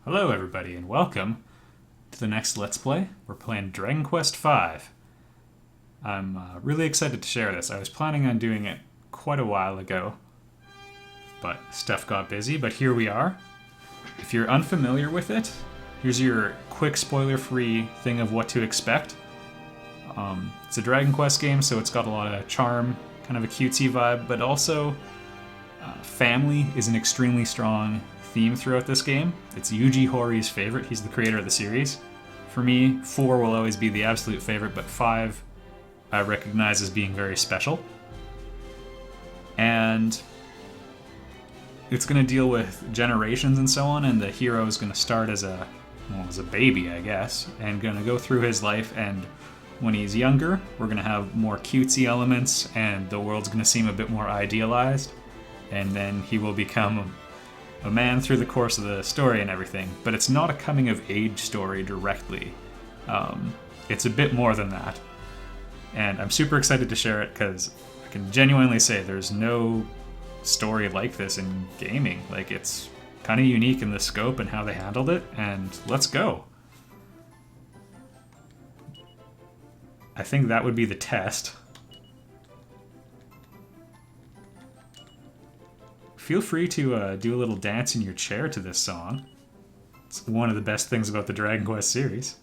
Hello, everybody, and welcome to the next Let's Play. We're playing Dragon Quest V. I'm really excited to share this. I was planning on doing it quite a while ago, but stuff got busy, but here we are. If you're unfamiliar with it, here's your quick spoiler-free thing of what to expect. It's a Dragon Quest game, so it's got a lot of charm, kind of a cutesy vibe, but also family is an extremely strong theme throughout this game. It's Yuji Horí's favorite. He's the creator of the series. For me, 4 will always be the absolute favorite, but 5 I recognize as being very special. And it's going to deal with generations and so on, and the hero is going to start as a baby, I guess, and going to go through his life, and when he's younger, we're going to have more cutesy elements, and the world's going to seem a bit more idealized, and then he will become a man through the course of the story and everything. But it's not a coming-of-age story directly. It's a bit more than that. And I'm super excited to share it because I can genuinely say there's no story like this in gaming. Like, it's kind of unique in the scope and how they handled it, and let's go. I think that would be the test. Feel free to do a little dance in your chair to this song. It's one of the best things about the Dragon Quest series.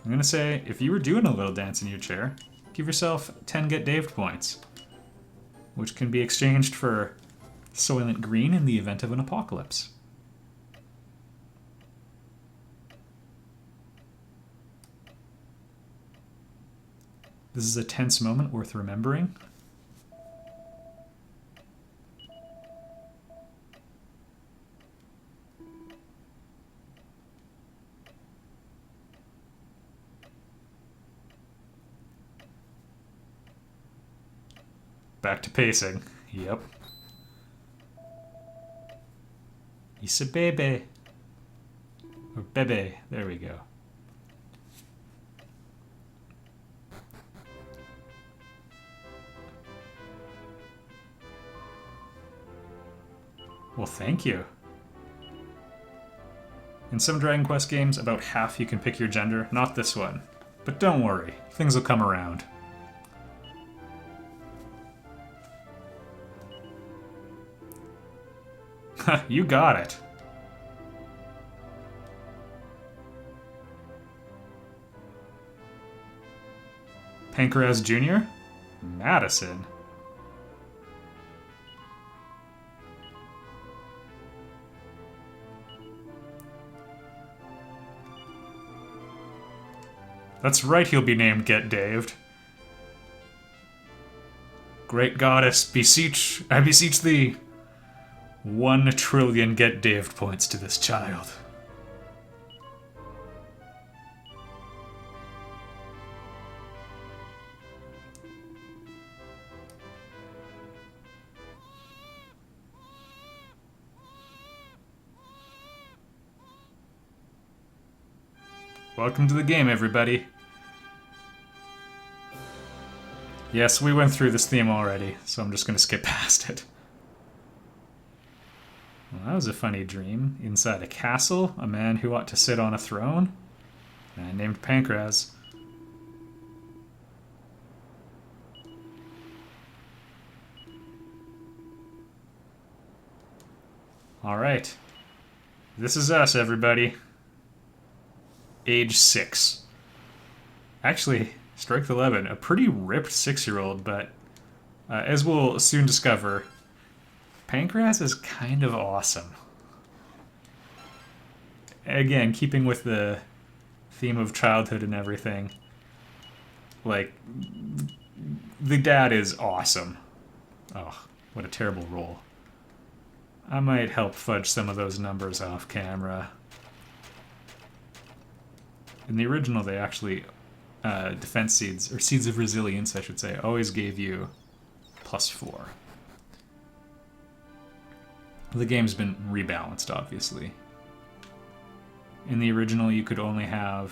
I'm gonna say, if you were doing a little dance in your chair, give yourself 10 Get Daved points, which can be exchanged for Soylent Green in the event of an apocalypse. This is a tense moment worth remembering. Back to pacing. Yep. Isa bebe. Or bebe. There we go. Well, thank you. In some Dragon Quest games, about half you can pick your gender. Not this one. But don't worry. Things will come around. You got it. Pancras Jr.? Madison. That's right, he'll be named Get Daved. Great goddess, I beseech thee. 1 trillion Get Daved points to this child. Welcome to the game, everybody. Yes, we went through this theme already, so I'm just going to skip past it. Well, that was a funny dream. Inside a castle, a man who ought to sit on a throne. Man named Pancras. Alright. This is us, everybody. Age 6. Actually, Strength 11. A pretty ripped 6-year-old, but as we'll soon discover, Pancras is kind of awesome. Again, keeping with the theme of childhood and everything. Like, the dad is awesome. Oh, what a terrible role. I might help fudge some of those numbers off camera. In the original, they actually, defense seeds, or seeds of resilience, I should say, always gave you +4. The game's been rebalanced, obviously. In the original, you could only have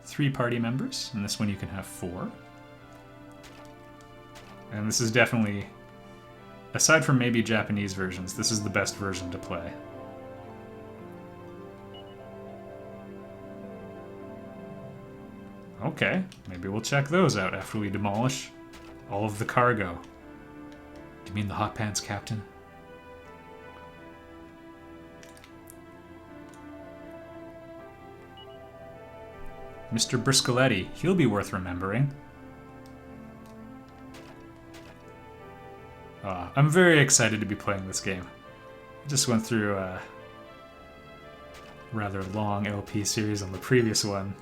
3 party members. In this one, you can have 4. And this is definitely, aside from maybe Japanese versions, this is the best version to play. Okay, maybe we'll check those out after we demolish all of the cargo. Do you mean the hot pants, Captain? Mr. Briscoletti, he'll be worth remembering. I'm very excited to be playing this game. I just went through a rather long LP series on the previous one.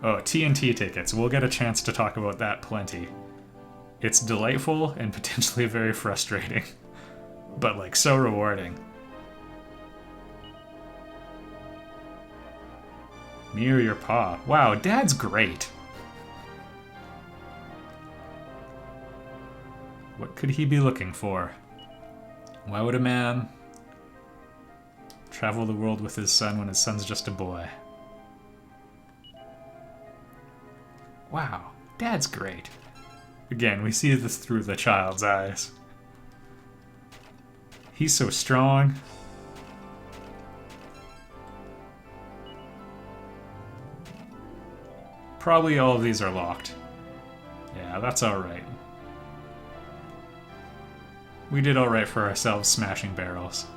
Oh, TNT tickets. We'll get a chance to talk about that plenty. It's delightful and potentially very frustrating, but like so rewarding. Me or your pa? Wow, Dad's great. What could he be looking for? Why would a man travel the world with his son when his son's just a boy? Wow, Dad's great. Again, we see this through the child's eyes. He's so strong. Probably all of these are locked. Yeah, that's alright. We did alright for ourselves smashing barrels.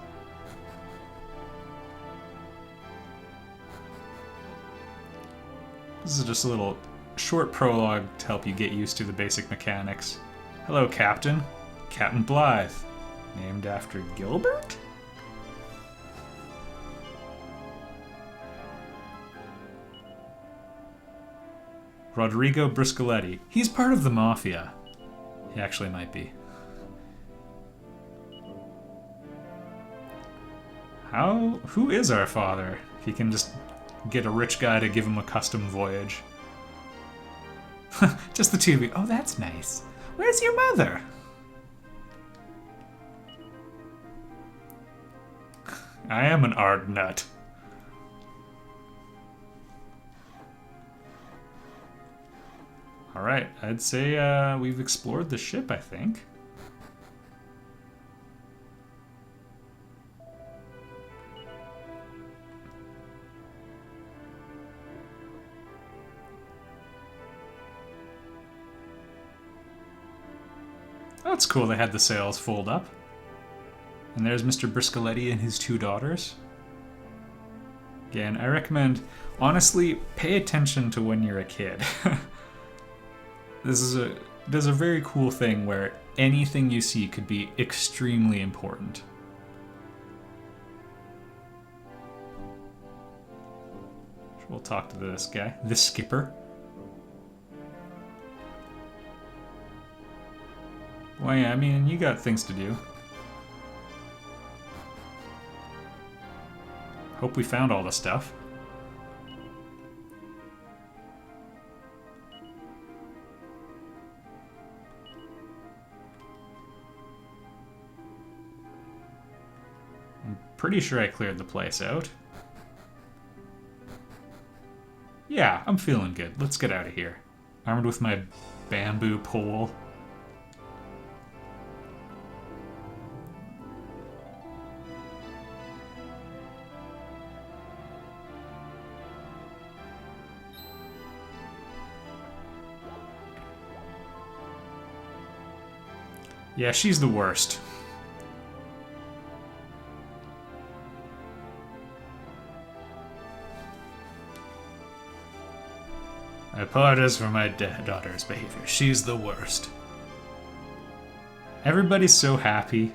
This is just a little short prologue to help you get used to the basic mechanics. Hello, Captain. Captain Blythe. Named after Gilbert? Rodrigo Briscoletti. He's part of the Mafia. He actually might be. Who is our father? If he can just get a rich guy to give him a custom voyage. Just the two of you. Oh, that's nice. Where's your mother? I am an art nut. Alright, I'd say we've explored the ship, I think. That's cool, they had the sails fold up. And there's Mr. Briscoletti and his two daughters. Again, I recommend, honestly, pay attention to when you're a kid. This does a very cool thing where anything you see could be extremely important. We'll talk to this guy, the skipper. Well, yeah, I mean, you got things to do. Hope we found all the stuff. I'm pretty sure I cleared the place out. Yeah, I'm feeling good. Let's get out of here. Armed with my bamboo pole. Yeah, she's the worst. I apologize for my daughter's behavior. She's the worst. Everybody's so happy.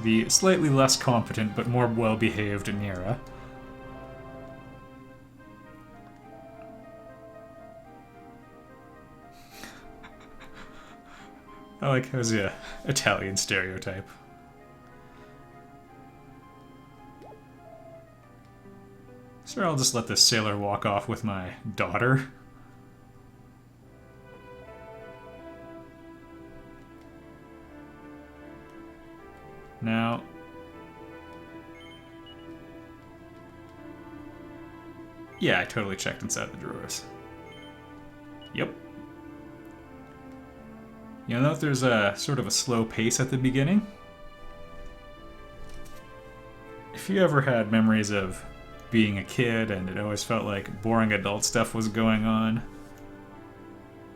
The slightly less competent but more well-behaved Nira. I like how's the Italian stereotype. Sure, I'll just let this sailor walk off with my daughter. Now, Yeah, I totally checked inside the drawers. Yep. You'll note there's a sort of a slow pace at the beginning. If you ever had memories of being a kid and it always felt like boring adult stuff was going on,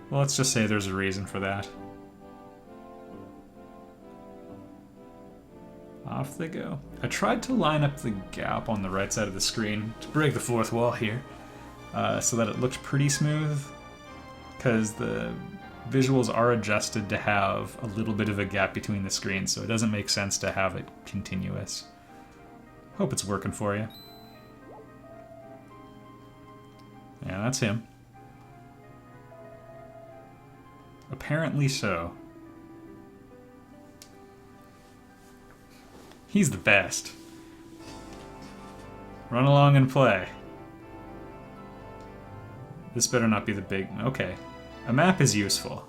well, let's just say there's a reason for that. Off they go. I tried to line up the gap on the right side of the screen to break the fourth wall here, so that it looked pretty smooth, because the visuals are adjusted to have a little bit of a gap between the screens, so it doesn't make sense to have it continuous. Hope it's working for you. Yeah, that's him. Apparently so. He's the best. Run along and play. This better not be the big... Okay. A map is useful.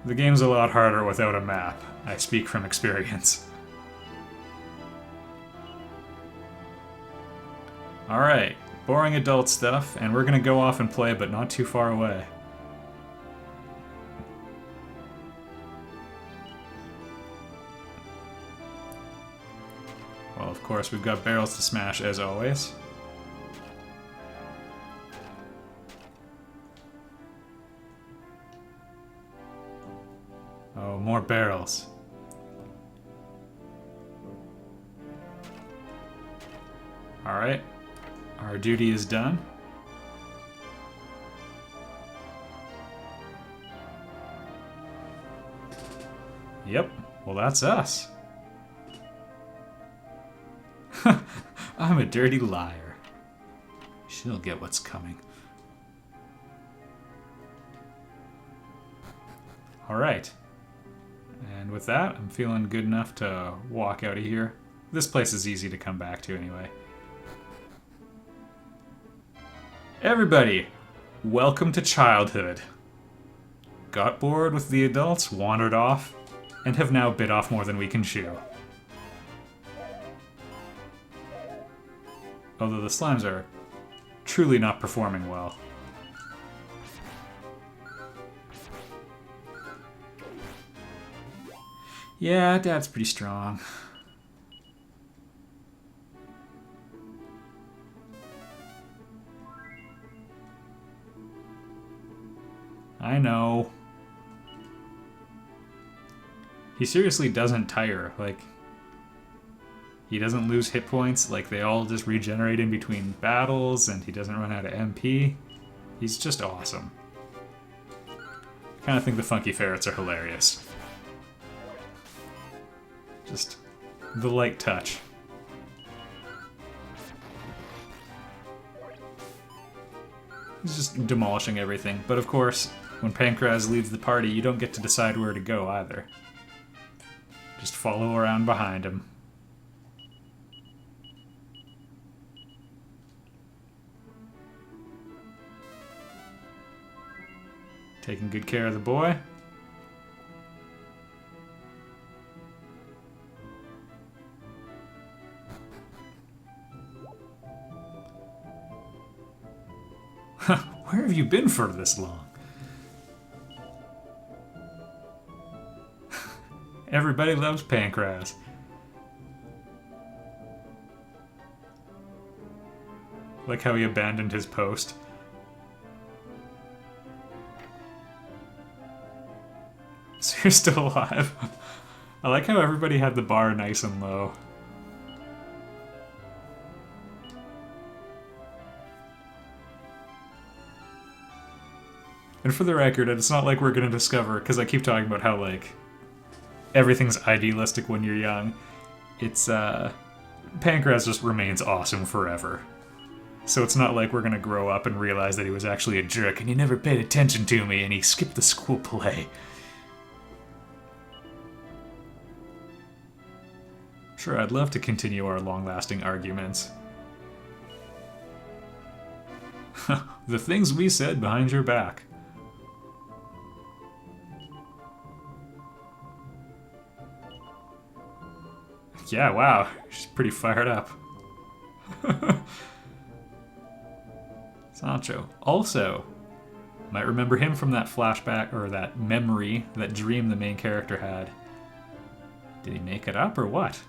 The game's a lot harder without a map. I speak from experience. Alright, boring adult stuff, and we're gonna go off and play, but not too far away. Well, of course, we've got barrels to smash, as always. Oh, more barrels. Alright. Our duty is done. Yep. Well, that's us. I'm a dirty liar. She'll get what's coming. Alright. And with that, I'm feeling good enough to walk out of here. This place is easy to come back to anyway. Everybody, welcome to childhood. Got bored with the adults, wandered off, and have now bit off more than we can chew. Although the slimes are truly not performing well. Yeah, Dad's pretty strong. I know. He seriously doesn't tire, like... He doesn't lose hit points, like they all just regenerate in between battles, and he doesn't run out of MP. He's just awesome. I kinda think the funky ferrets are hilarious. Just the light touch. He's just demolishing everything, but of course, when Pankraz leaves the party, you don't get to decide where to go either. Just follow around behind him. Taking good care of the boy. Where have you been for this long? Everybody loves Pankraz. Like how he abandoned his post. So you're still alive. I like how everybody had the bar nice and low. And for the record, it's not like we're gonna discover, because I keep talking about how, like, everything's idealistic when you're young. It's, Pankraz just remains awesome forever. So it's not like we're gonna grow up and realize that he was actually a jerk and he never paid attention to me and he skipped the school play. Sure, I'd love to continue our long-lasting arguments. The things we said behind your back. Yeah, wow. She's pretty fired up. Sancho. Also, might remember him from that flashback, or that memory, that dream the main character had. Did he make it up, or what?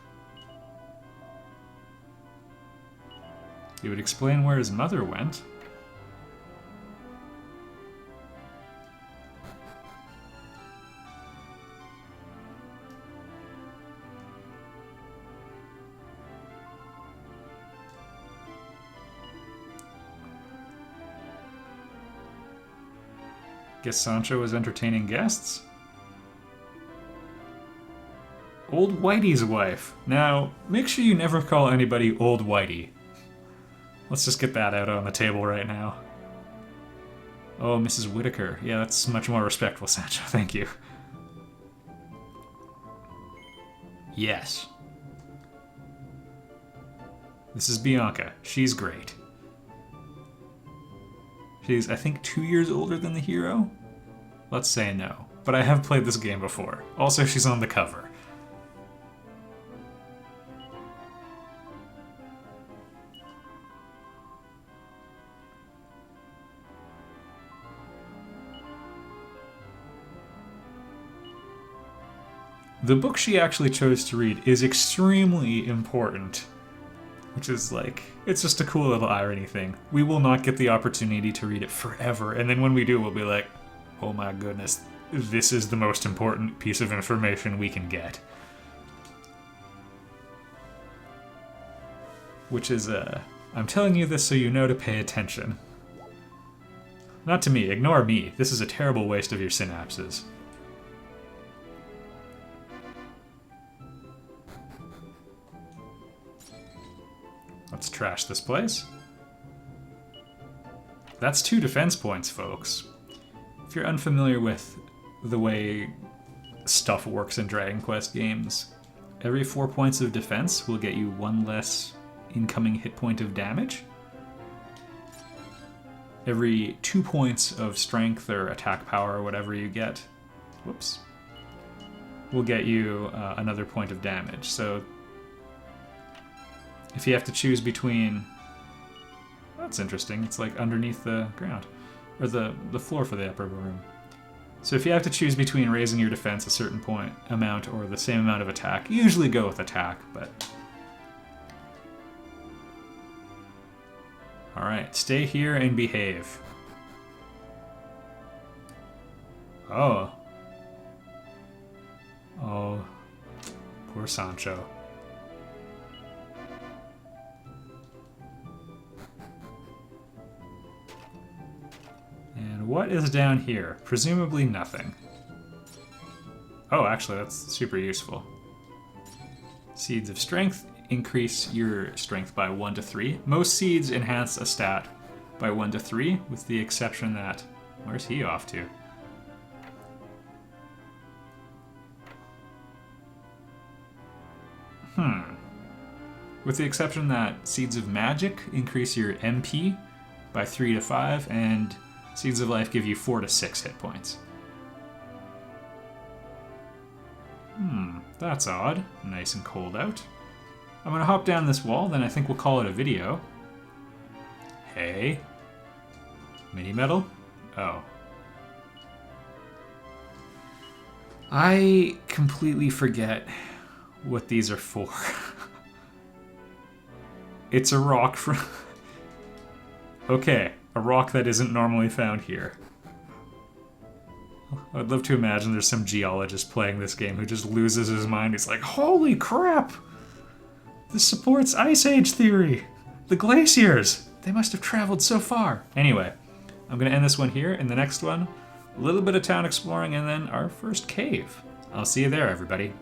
He would explain where his mother went. Guess Sancho was entertaining guests? Old Whitey's wife. Now, make sure you never call anybody Old Whitey. Let's just get that out on the table right now. Oh, Mrs. Whitaker. Yeah, that's much more respectful, Sancho. Thank you. Yes. This is Bianca. She's great. She's, I think, 2 years older than the hero? Let's say no. But I have played this game before. Also, she's on the cover. The book she actually chose to read is extremely important. Which is like, it's just a cool little irony thing. We will not get the opportunity to read it forever, and then when we do, we'll be like, oh my goodness, this is the most important piece of information we can get. Which is, I'm telling you this so you know to pay attention. Not to me, ignore me. This is a terrible waste of your synapses. Let's trash this place. That's 2 defense points, folks. If you're unfamiliar with the way stuff works in Dragon Quest games, every 4 points of defense will get you 1 less incoming hit point of damage. Every 2 points of strength or attack power or whatever you get, whoops, will get you another point of damage. So if you have to choose between... That's interesting. It's like underneath the ground. Or the floor for the upper room. So if you have to choose between raising your defense a certain amount or the same amount of attack, usually go with attack, but... Alright, stay here and behave. Oh. Oh. Poor Sancho. And what is down here? Presumably nothing. Oh, actually, that's super useful. Seeds of Strength increase your strength by 1 to 3. Most seeds enhance a stat by 1 to 3, with the exception that... Where's he off to? With the exception that Seeds of Magic increase your MP by 3 to 5, and Seeds of Life give you 4 to 6 hit points. That's odd. Nice and cold out. I'm gonna hop down this wall, then I think we'll call it a video. Hey. Mini medal? Oh. I completely forget what these are for. It's a rock from... Okay, a rock that isn't normally found here. I'd love to imagine there's some geologist playing this game who just loses his mind. He's like, holy crap! This supports Ice Age theory! The glaciers! They must have traveled so far! Anyway, I'm gonna end this one here. In the next one, a little bit of town exploring and then our first cave. I'll see you there, everybody.